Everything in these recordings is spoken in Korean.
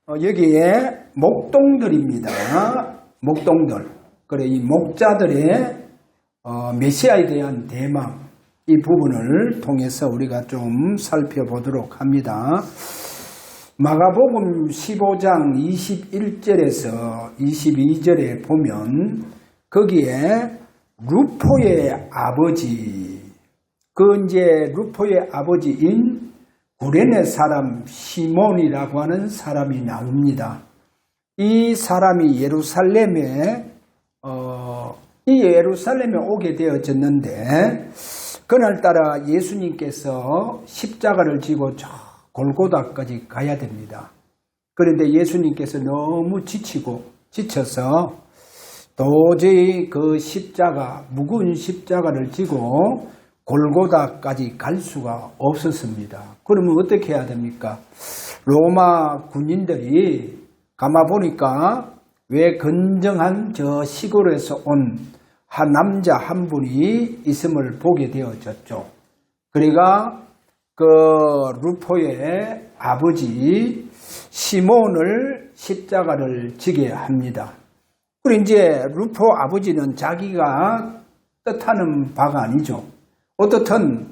여기에 목동들입니다. 목동들. 그래, 이 목자들의 메시아에 대한 대망, 이 부분을 통해서 우리가 좀 살펴보도록 합니다. 마가복음 15장 21절에서 22절에 보면 거기에 루포의 아버지, 이제 루포의 아버지인 구레네 사람 시몬이라고 하는 사람이 나옵니다. 이 사람이 예루살렘에 오게 되어졌는데 그날따라 예수님께서 십자가를 지고 저 골고다까지 가야 됩니다. 그런데 예수님께서 너무 지쳐서 도저히 그 무거운 십자가를 지고 골고다까지 갈 수가 없었습니다. 그러면 어떻게 해야 됩니까? 로마 군인들이 가마보니까 왜 건정한 저 시골에서 온 한 남자 한 분이 있음을 보게 되어졌죠. 그러니까 그 루포의 아버지 시몬을 십자가를 지게 합니다. 그리고 이제 루포 아버지는 자기가 뜻하는 바가 아니죠. 어떻든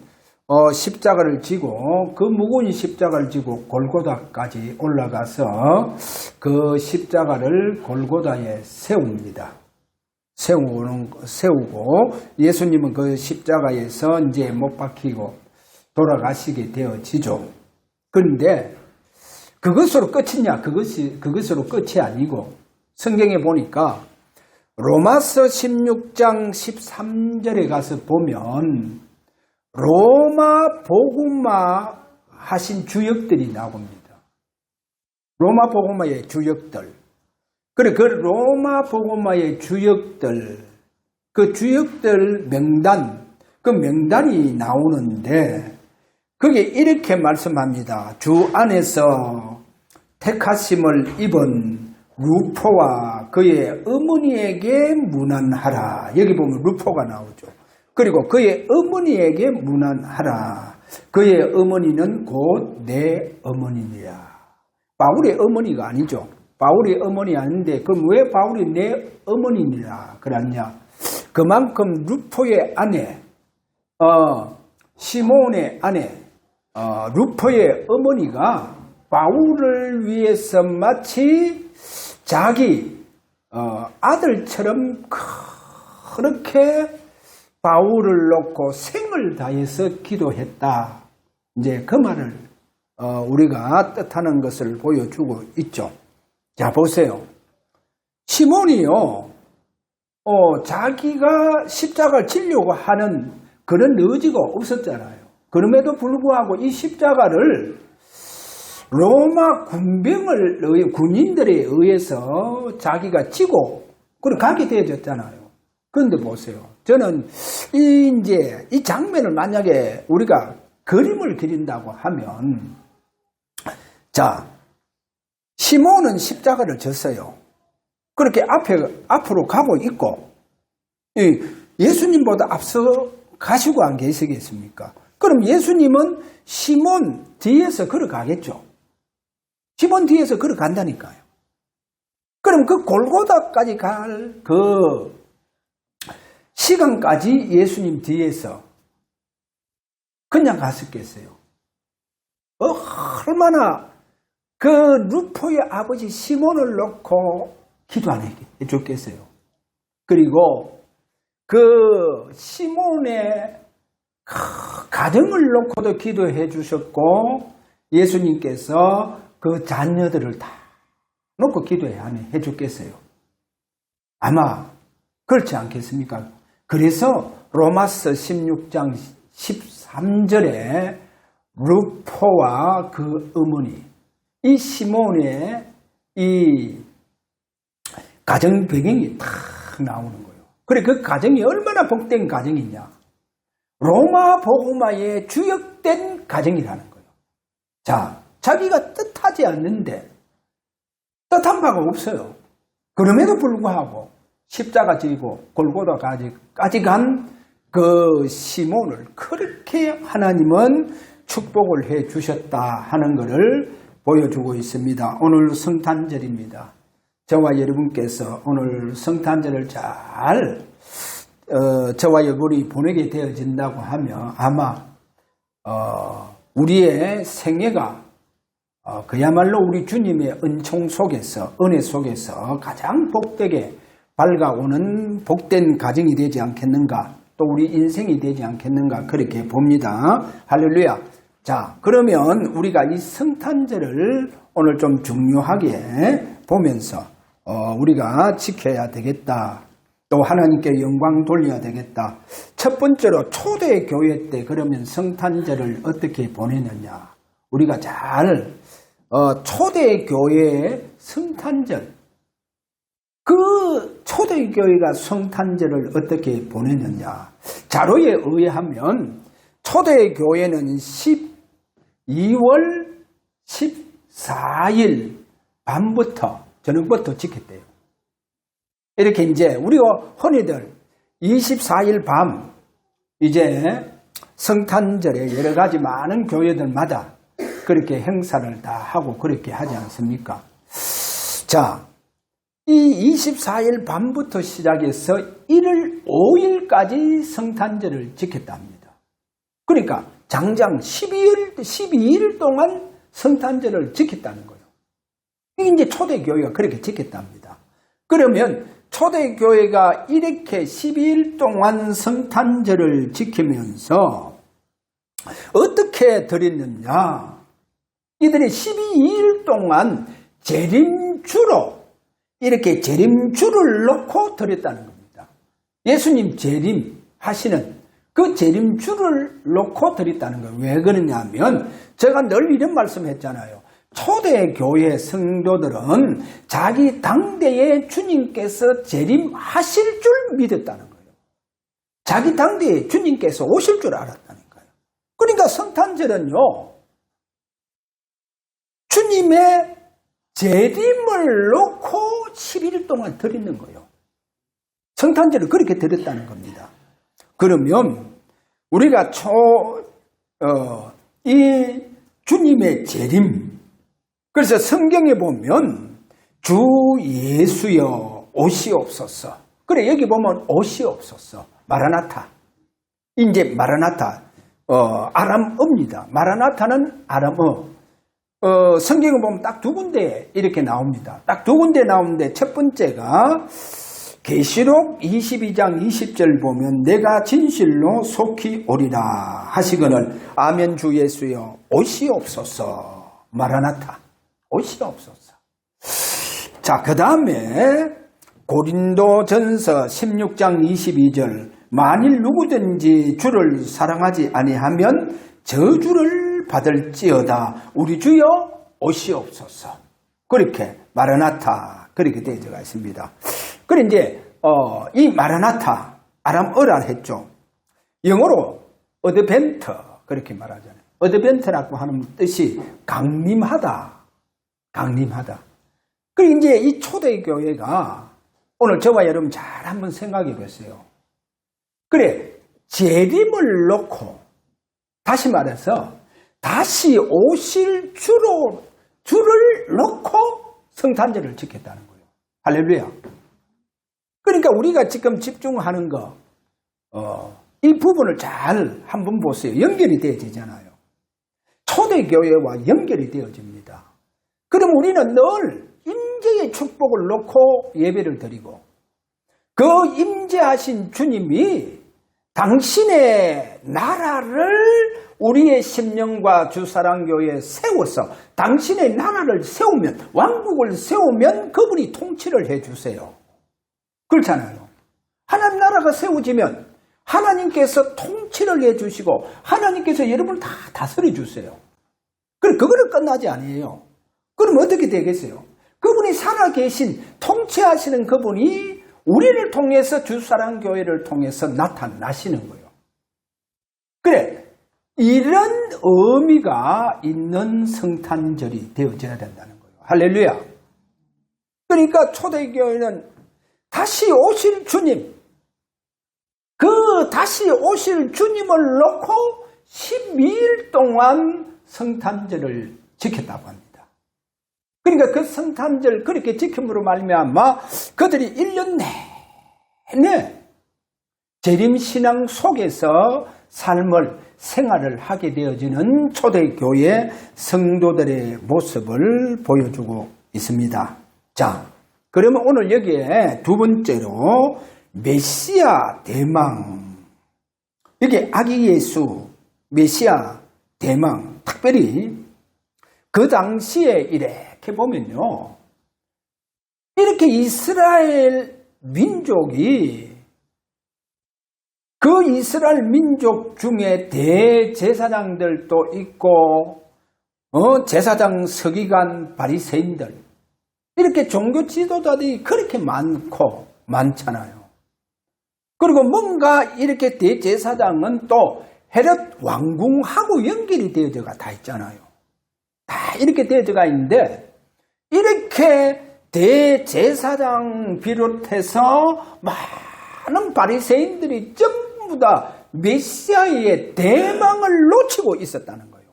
십자가를 지고 그 무거운 십자가를 지고 골고다까지 올라가서 그 십자가를 골고다에 세우고 예수님은 그 십자가에서 이제 못 박히고 돌아가시게 되어지죠. 그런데 그것으로 끝이냐? 그것으로 끝이 아니고 성경에 보니까 로마서 16장 13절에 가서 보면 로마 복음화 하신 주역들이 나옵니다. 로마 복음화의 주역들. 그래, 그 로마 복음화의 주역들, 그 주역들 명단, 그 명단이 나오는데 거기에 이렇게 말씀합니다. 주 안에서 택하심을 입은 루포와 그의 어머니에게 문안하라. 여기 보면 루포가 나오죠. 그리고 그의 어머니에게 문안하라. 그의 어머니는 곧 내 어머니니라. 바울의 어머니가 아니죠. 바울의 어머니 아닌데 그럼 왜 바울이 내 어머니니라 그랬냐? 그만큼 루포의 아내, 시몬의 아내, 루포의 어머니가 바울을 위해서 마치 자기 아들처럼 그렇게 바울을 놓고 생을 다해서 기도했다. 이제 그 말을 우리가 뜻하는 것을 보여주고 있죠. 자, 보세요. 시몬이요, 자기가 십자가를 지려고 하는 그런 의지가 없었잖아요. 그럼에도 불구하고 이 십자가를 로마 군인들에 의해서 자기가 지고, 그리고 가게 되어졌잖아요. 그런데 보세요. 저는 이 장면을 만약에 우리가 그림을 그린다고 하면, 자, 시몬은 십자가를 졌어요. 그렇게 앞으로 가고 있고, 예수님보다 앞서 가시고 안 계시겠습니까? 그럼 예수님은 시몬 뒤에서 걸어가겠죠. 시몬 뒤에서 걸어간다니까요. 그럼 그 골고다까지 갈 그 시간까지 예수님 뒤에서 그냥 갔었겠어요. 얼마나 그 루포의 아버지 시몬을 놓고 기도 안 해줬겠어요. 그리고 그 시몬의 가정을 놓고도 기도해 주셨고 예수님께서 그 자녀들을 다 놓고 기도해 줬겠어요. 아마 그렇지 않겠습니까? 그래서 로마서 16장 13절에 루포와 그 어머니, 이 시몬의 이 가정 배경이 딱 나오는 거예요. 그래, 그 가정이 얼마나 복된 가정이냐. 로마 복음화에 주역된 가정이라는 거예요. 자, 자기가 뜻하지 않는데 뜻한 바가 없어요. 그럼에도 불구하고 십자가 지고 골고다까지 간 그 시몬을 그렇게 하나님은 축복을 해 주셨다 하는 것을 보여주고 있습니다. 오늘 성탄절입니다. 저와 여러분께서 오늘 성탄절을 잘 저와 여러분이 보내게 되어진다고 하면 아마 우리의 생애가 그야말로 우리 주님의 은총 속에서 은혜 속에서 가장 복되게 밝아오는 복된 가정이 되지 않겠는가, 또 우리 인생이 되지 않겠는가, 그렇게 봅니다. 할렐루야. 자, 그러면 우리가 이 성탄절을 오늘 좀 중요하게 보면서 우리가 지켜야 되겠다. 또 하나님께 영광 돌려야 되겠다. 첫 번째로 초대교회 때 그러면 성탄절을 어떻게 보내느냐. 우리가 잘 초대교회의 성탄절, 그 초대교회가 성탄절을 어떻게 보내느냐. 자료에 의하면 초대교회는 12월 14일 밤부터 저녁부터 지켰대요. 이렇게 이제 우리가 흔히들 24일 밤 이제 성탄절에 여러 가지 많은 교회들마다 그렇게 행사를 다 하고 그렇게 하지 않습니까? 자, 이 24일 밤부터 시작해서 1월 5일까지 성탄절을 지켰답니다. 그러니까 장장 12일 동안 성탄절을 지켰다는 거예요. 이게 이제 초대교회가 그렇게 지켰답니다. 그러면 초대교회가 이렇게 12일 동안 성탄절을 지키면서 어떻게 드렸느냐. 이들이 12일 동안 재림주로 이렇게 재림주를 놓고 드렸다는 겁니다. 예수님 재림하시는 그 재림주를 놓고 드렸다는 거예요. 왜 그러냐 하면 제가 늘 이런 말씀했잖아요. 초대교회 성도들은 자기 당대에 주님께서 재림하실 줄 믿었다는 거예요. 자기 당대에 주님께서 오실 줄 알았다는 거예요. 그러니까 성탄절은요, 주님의 재림을 놓고 11일 동안 드리는 거예요. 성탄절을 그렇게 드렸다는 겁니다. 그러면 우리가 이 주님의 재림, 그래서 성경에 보면 주 예수여 오시옵소서. 그래, 여기 보면 오시옵소서. 마라나타. 이제 마라나타, 아람어입니다. 마라나타는 아람어. 성경을 보면 딱 두 군데 이렇게 나옵니다. 딱 두 군데 나오는데 첫 번째가 계시록 22장 20절 보면 내가 진실로 속히 오리라 하시거늘 아멘 주 예수여 오시옵소서. 마라나타. 오시옵소서. 자, 그 다음에 고린도전서 16장 22절 만일 누구든지 주를 사랑하지 아니하면 저주를 받을지어다. 우리 주여 오시옵소서. 그렇게 마라나타 그렇게 되어가 있습니다. 그래 이제 이 마라나타 아람어라 했죠. 영어로 어드벤터 그렇게 말하잖아요. 어드벤터라고 하는 뜻이 강림하다. 강림하다. 그리고 이제 이 초대교회가 오늘 저와 여러분 잘 한번 생각해 보세요. 그래, 재림을 놓고 다시 말해서 다시 오실 주를 놓고 성탄절을 지켰다는 거예요. 할렐루야. 그러니까 우리가 지금 집중하는 이 부분을 잘 한번 보세요. 연결이 되어지잖아요. 초대교회와 연결이 되어집니다. 그럼 우리는 늘 임재의 축복을 놓고 예배를 드리고 그 임재하신 주님이 당신의 나라를 우리의 심령과 주사랑교회에 세워서 당신의 나라를 세우면, 왕국을 세우면 그분이 통치를 해주세요. 그렇잖아요. 하나님 나라가 세워지면 하나님께서 통치를 해주시고 하나님께서 여러분을 다 다스려 주세요. 그거는 끝나지 아니에요. 그럼 어떻게 되겠어요? 그분이 살아계신 통치하시는 그분이 우리를 통해서 주사랑교회를 통해서 나타나시는 거예요. 그래, 이런 의미가 있는 성탄절이 되어져야 된다는 거예요. 할렐루야. 그러니까 초대교회는 다시 오실 주님, 그 다시 오실 주님을 놓고 12일 동안 성탄절을 지켰다고 합니다. 그러니까 그 성탄절 그렇게 지킴으로 말미암아 그들이 1년 내내 재림신앙 속에서 삶을 생활을 하게 되어지는 초대교회 성도들의 모습을 보여주고 있습니다. 자, 그러면 오늘 여기에 두 번째로 메시아 대망, 여기 아기 예수 메시아 대망, 특별히 그 당시에 이렇게 보면요, 이렇게 이스라엘 민족이 그 이스라엘 민족 중에 대제사장들도 있고 제사장, 서기관, 바리새인들, 이렇게 종교 지도자들이 그렇게 많잖아요. 그리고 뭔가 이렇게 대제사장은 또 헤롯 왕궁하고 연결이 되어져가 다 있잖아요. 다 이렇게 되어져가 있는데, 이렇게 대제사장 비롯해서 많은 바리새인들이 전부 다 메시아의 대망을 놓치고 있었다는 거예요.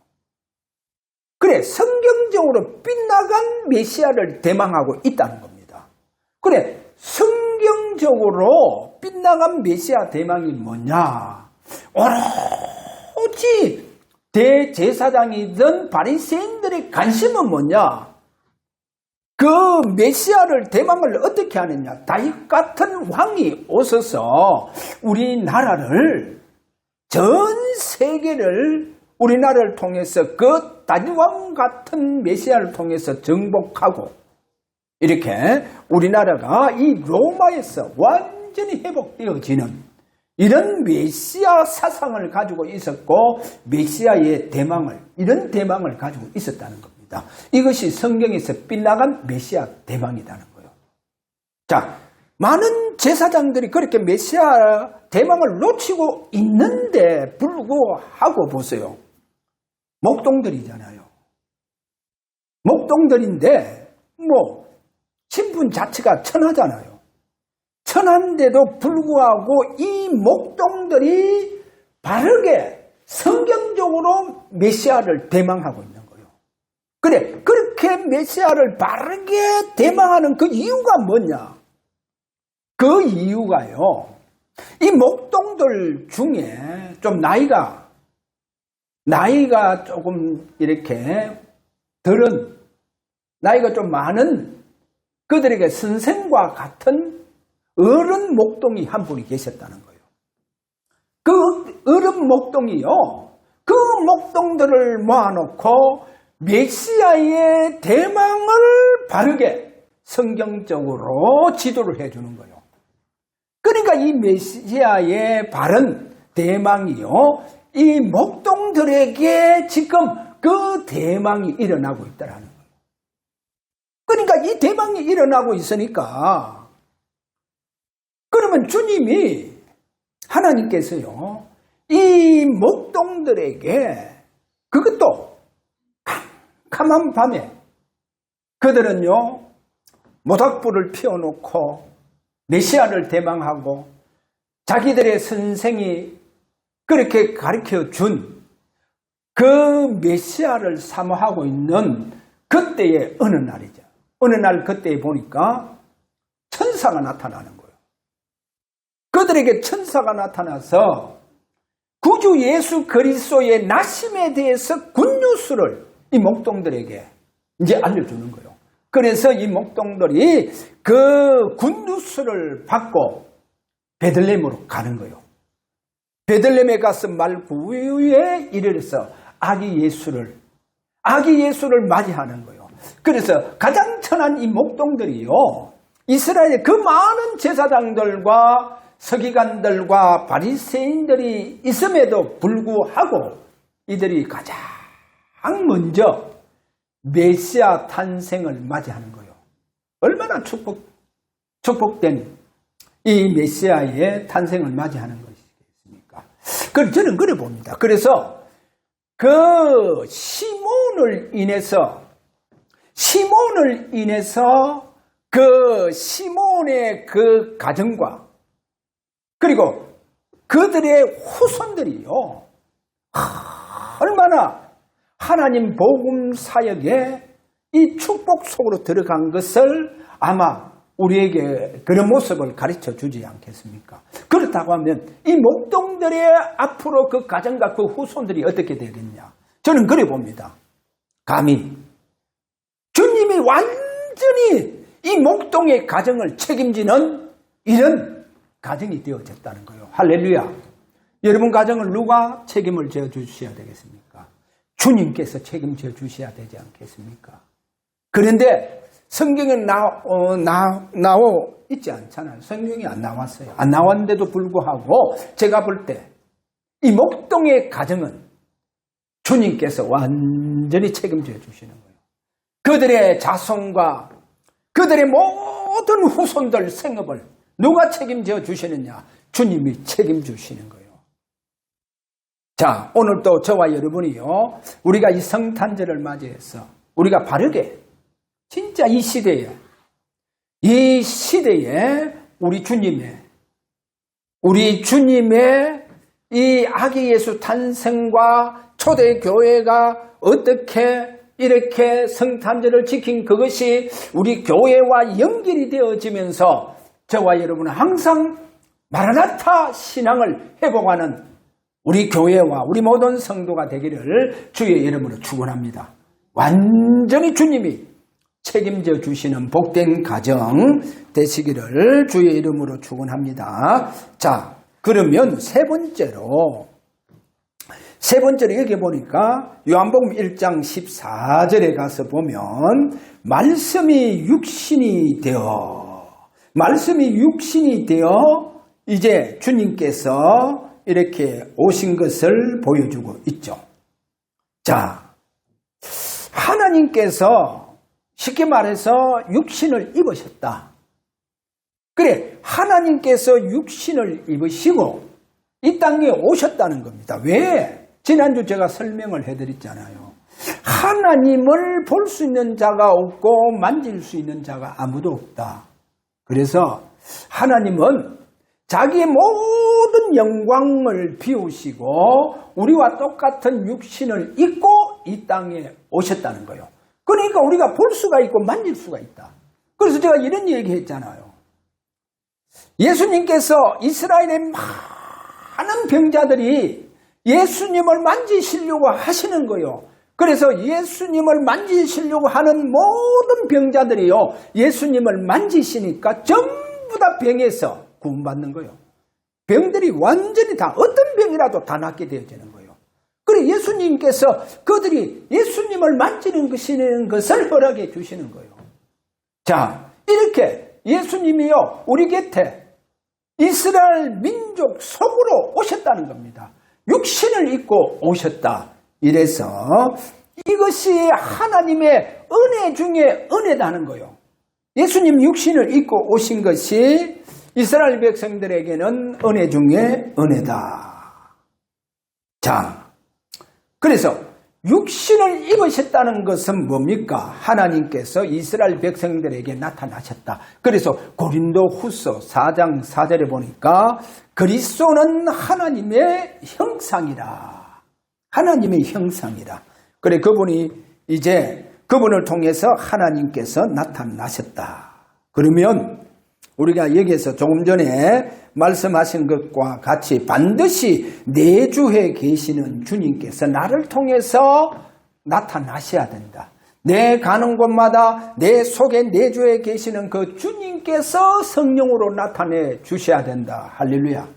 그래, 성경적으로 빗나간 메시아를 대망하고 있다는 겁니다. 그래, 성경적으로 빗나간 메시아 대망이 뭐냐? 오로지 대제사장이든 바리새인들의 관심은 뭐냐? 그 메시아를 대망을 어떻게 하느냐? 다윗 같은 왕이 오셔서 우리나라를, 전 세계를 우리나라를 통해서 그 다윗 왕 같은 메시아를 통해서 정복하고, 이렇게 우리나라가 이 로마에서 완전히 회복되어지는 이런 메시아 사상을 가지고 있었고, 메시아의 대망을, 이런 대망을 가지고 있었다는 겁니다. 이것이 성경에서 빗나간 메시아 대망이라는 거예요. 자, 많은 제사장들이 그렇게 메시아 대망을 놓치고 있는데 불구하고 보세요. 목동들이잖아요. 목동들인데 신분 자체가 천하잖아요. 천한데도 불구하고 이 목동들이 바르게 성경적으로 메시아를 대망하고 있는 거예요. 그래, 그렇게 메시아를 바르게 대망하는 그 이유가 뭐냐? 그 이유가요, 이 목동들 중에 좀 나이가 조금 이렇게 들은, 나이가 좀 많은 그들에게 선생과 같은 어른 목동이 한 분이 계셨다는 거예요. 그 어른 목동이요, 그 목동들을 모아놓고 메시아의 대망을 바르게 성경적으로 지도를 해주는 거예요. 그러니까 이 메시아의 바른 대망이요, 이 목동들에게 지금 그 대망이 일어나고 있다는 거예요. 그러니까 이 대망이 일어나고 있으니까, 그러면 주님이, 하나님께서요, 이 목동들에게, 그것도 캄캄한 밤에 그들은요, 모닥불을 피워놓고 메시아를 대망하고 자기들의 선생이 그렇게 가르쳐 준 그 메시아를 사모하고 있는 그때의 어느 날이죠. 어느 날 그때에 보니까 천사가 나타나는 거예요. 그들에게 천사가 나타나서 구주 예수 그리스도의 나심에 대해서 굿뉴스를 이 목동들에게 이제 알려주는 거예요. 그래서 이 목동들이 그 굿뉴스를 받고 베들레헴으로 가는 거예요. 베들레헴에 가서 말구유에 이르러서 아기 예수를 맞이하는 거예요. 그래서 가장 천한 이 목동들이요, 이스라엘의 그 많은 제사장들과 서기관들과 바리새인들이 있음에도 불구하고 이들이 가장 먼저 메시아 탄생을 맞이하는 거예요. 얼마나 축복된 이 메시아의 탄생을 맞이하는 것이겠습니까? 그래서 저는 그래 봅니다. 그래서 그 시몬을 인해서 그 시몬의 그 가정과 그리고 그들의 후손들이요, 얼마나 하나님 복음 사역에 이 축복 속으로 들어간 것을 아마 우리에게 그런 모습을 가르쳐 주지 않겠습니까? 그렇다고 하면 이 목동들의 앞으로 그 가정과 그 후손들이 어떻게 되겠냐? 저는 그래 봅니다. 감히 주님이 완전히 이 목동의 가정을 책임지는 이런 가정이 되어졌다는 거예요. 할렐루야. 여러분 가정을 누가 책임을 져 주셔야 되겠습니까? 주님께서 책임져 주셔야 되지 않겠습니까? 그런데 성경에 나와 있지 않잖아요. 성경이 안 나왔어요. 안 나왔는데도 불구하고 제가 볼 때 이 목동의 가정은 주님께서 완전히 책임져 주시는 거예요. 그들의 자손과 그들의 모든 후손들 생업을 누가 책임져 주시느냐? 주님이 책임주시는 거예요. 자, 오늘도 저와 여러분이요, 우리가 이 성탄절을 맞이해서 우리가 바르게 진짜 이 시대에 우리 주님의 이 아기 예수 탄생과 초대교회가 어떻게 이렇게 성탄절을 지킨 그것이 우리 교회와 연결이 되어지면서 저와 여러분은 항상 마라나타 신앙을 회복하는 우리 교회와 우리 모든 성도가 되기를 주의 이름으로 축원합니다. 완전히 주님이 책임져 주시는 복된 가정 되시기를 주의 이름으로 축원합니다. 자, 그러면 세 번째로 여기 보니까 요한복음 1장 14절에 가서 보면 말씀이 육신이 되어 이제 주님께서 이렇게 오신 것을 보여주고 있죠. 자, 하나님께서 쉽게 말해서 육신을 입으셨다. 그래, 하나님께서 육신을 입으시고 이 땅에 오셨다는 겁니다. 왜? 지난주 제가 설명을 해드렸잖아요. 하나님을 볼 수 있는 자가 없고 만질 수 있는 자가 아무도 없다. 그래서 하나님은 자기의 모든 영광을 비우시고 우리와 똑같은 육신을 입고 이 땅에 오셨다는 거예요. 그러니까 우리가 볼 수가 있고 만질 수가 있다. 그래서 제가 이런 얘기 했잖아요. 예수님께서 이스라엘의 많은 병자들이 예수님을 만지시려고 하시는 거예요. 그래서 예수님을 만지시려고 하는 모든 병자들이요, 예수님을 만지시니까 전부 다 병에서 구원받는 거예요. 병들이 완전히 다 어떤 병이라도 다 낫게 되어지는 거예요. 그리고 예수님께서 그들이 예수님을 만지는 것을 허락해 주시는 거예요. 자, 이렇게 예수님이요, 우리 곁에 이스라엘 민족 속으로 오셨다는 겁니다. 육신을 입고 오셨다. 이래서 이것이 하나님의 은혜 중에 은혜다는 거예요. 예수님 육신을 입고 오신 것이 이스라엘 백성들에게는 은혜 중에 은혜다. 자, 그래서 육신을 입으셨다는 것은 뭡니까? 하나님께서 이스라엘 백성들에게 나타나셨다. 그래서 고린도 후서 4장 4절에 보니까 그리스도는 하나님의 형상이라. 하나님의 형상이라. 그래, 그분이 이제 그분을 통해서 하나님께서 나타나셨다. 그러면 우리가 여기에서 조금 전에 말씀하신 것과 같이 반드시 내주에 계시는 주님께서 나를 통해서 나타나셔야 된다. 내 가는 곳마다 내 속에 내주에 계시는 그 주님께서 성령으로 나타내 주셔야 된다. 할렐루야.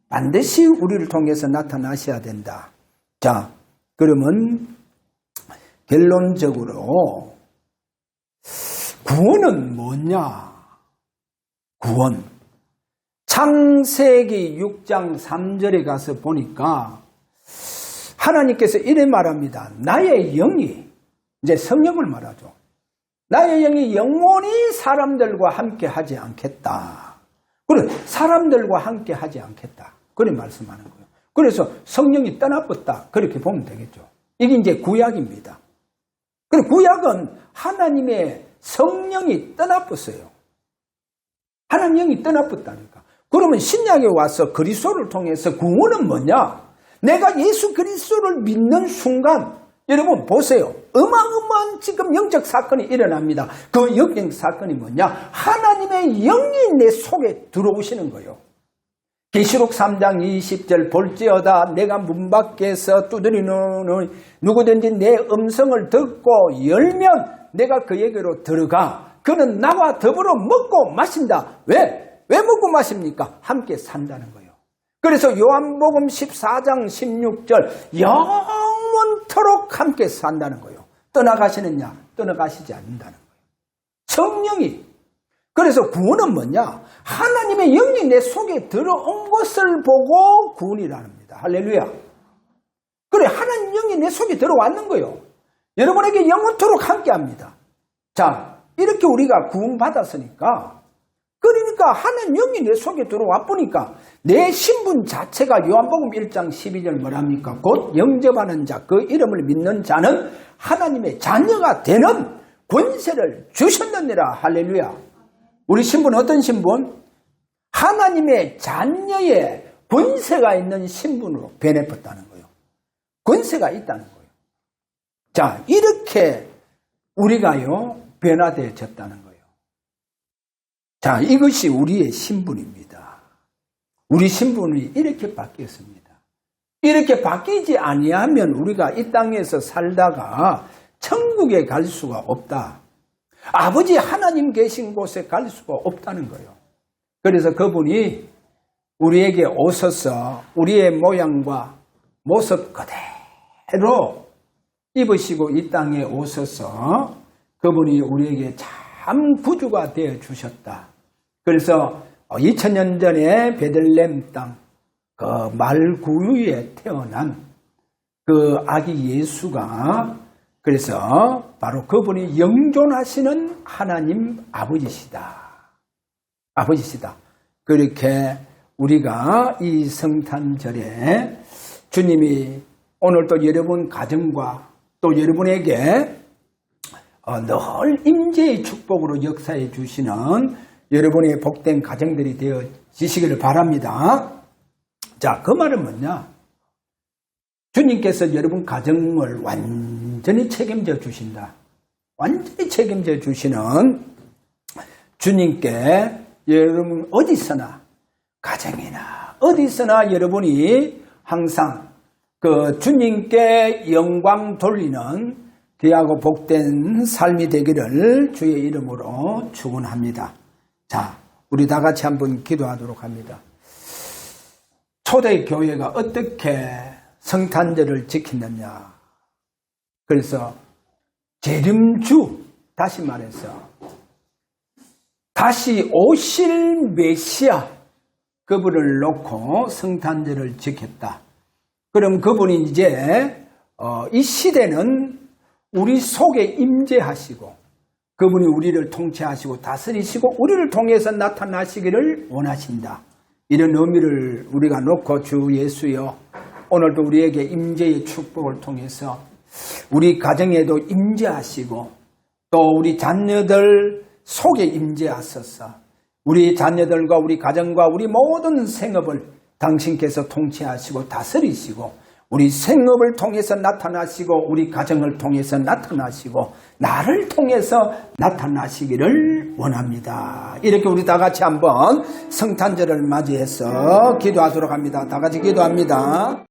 반드시 우리를 통해서 나타나셔야 된다. 자, 그러면 결론적으로 구원은 뭐냐? 구원. 창세기 6장 3절에 가서 보니까 하나님께서 이래 말합니다. 나의 영이, 이제 성령을 말하죠. 나의 영이 영원히 사람들과 함께 하지 않겠다. 그래, 사람들과 함께 하지 않겠다. 그래 말씀하는 거예요. 그래서 성령이 떠나버렸다. 그렇게 보면 되겠죠. 이게 이제 구약입니다. 그리고 구약은 하나님의 성령이 떠나버렸어요. 하나님이 떠나버렸다니까. 그러면 신약에 와서 그리스도를 통해서 구원은 뭐냐? 내가 예수 그리스도를 믿는 순간 여러분 보세요. 어마어마한 지금 영적 사건이 일어납니다. 그 영적 사건이 뭐냐? 하나님의 영이 내 속에 들어오시는 거예요. 계시록 3장 20절 볼지어다 내가 문 밖에서 두드리는 누구든지 내 음성을 듣고 열면 내가 그에게로 들어가 그는 나와 더불어 먹고 마신다. 왜 먹고 마십니까? 함께 산다는 거예요. 그래서 요한복음 14장 16절 영원토록 함께 산다는 거예요. 떠나가시느냐? 떠나가시지 않는다는 거예요. 성령이. 그래서 구원은 뭐냐? 하나님의 영이 내 속에 들어온 것을 보고 구원이랍니다. 할렐루야. 그래, 하나님 영이 내 속에 들어왔는 거예요. 여러분에게 영원토록 함께합니다. 자, 이렇게 우리가 구원받았으니까 그러니까 하나님 영이 내 속에 들어와 보니까 내 신분 자체가 요한복음 1장 12절 뭐랍니까? 곧 영접하는 자, 그 이름을 믿는 자는 하나님의 자녀가 되는 권세를 주셨느니라. 할렐루야. 우리 신분은 어떤 신분? 하나님의 자녀의 권세가 있는 신분으로 변해버렸다는 거예요. 권세가 있다는 거예요. 자, 이렇게 우리가요 변화되어졌다는 거예요. 자, 이것이 우리의 신분입니다. 우리 신분이 이렇게 바뀌었습니다. 이렇게 바뀌지 아니하면 우리가 이 땅에서 살다가 천국에 갈 수가 없다. 아버지 하나님 계신 곳에 갈 수가 없다는 거예요. 그래서 그분이 우리에게 오셔서 우리의 모양과 모습 그대로 입으시고 이 땅에 오셔서 그분이 우리에게 참 구주가 되어 주셨다. 그래서 2000년 전에 베들레헴 땅 그 말구유에 태어난 그 아기 예수가 그래서 바로 그분이 영존하시는 하나님 아버지시다. 아버지시다. 그렇게 우리가 이 성탄절에 주님이 오늘도 여러분 가정과 또 여러분에게 늘 임재의 축복으로 역사해 주시는 여러분의 복된 가정들이 되어지시기를 바랍니다. 자, 그 말은 뭐냐? 주님께서 여러분 가정을 완전히 책임져 주신다. 완전히 책임져 주시는 주님께 여러분 어디서나 가정이나 어디서나 여러분이 항상 그 주님께 영광 돌리는 귀하고 복된 삶이 되기를 주의 이름으로 축원합니다. 자, 우리 다 같이 한번 기도하도록 합니다. 초대교회가 어떻게 성탄절을 지키느냐. 그래서 재림주, 다시 말해서 다시 오실 메시아 그분을 놓고 성탄절을 지켰다. 그럼 그분이 이제 이 시대는 우리 속에 임재하시고 그분이 우리를 통치하시고 다스리시고 우리를 통해서 나타나시기를 원하신다. 이런 의미를 우리가 놓고 주 예수여 오늘도 우리에게 임재의 축복을 통해서 우리 가정에도 임재하시고 또 우리 자녀들 속에 임재하소서. 우리 자녀들과 우리 가정과 우리 모든 생업을 당신께서 통치하시고 다스리시고 우리 생업을 통해서 나타나시고 우리 가정을 통해서 나타나시고 나를 통해서 나타나시기를 원합니다. 이렇게 우리 다 같이 한번 성탄절을 맞이해서 기도하도록 합니다. 다 같이 기도합니다.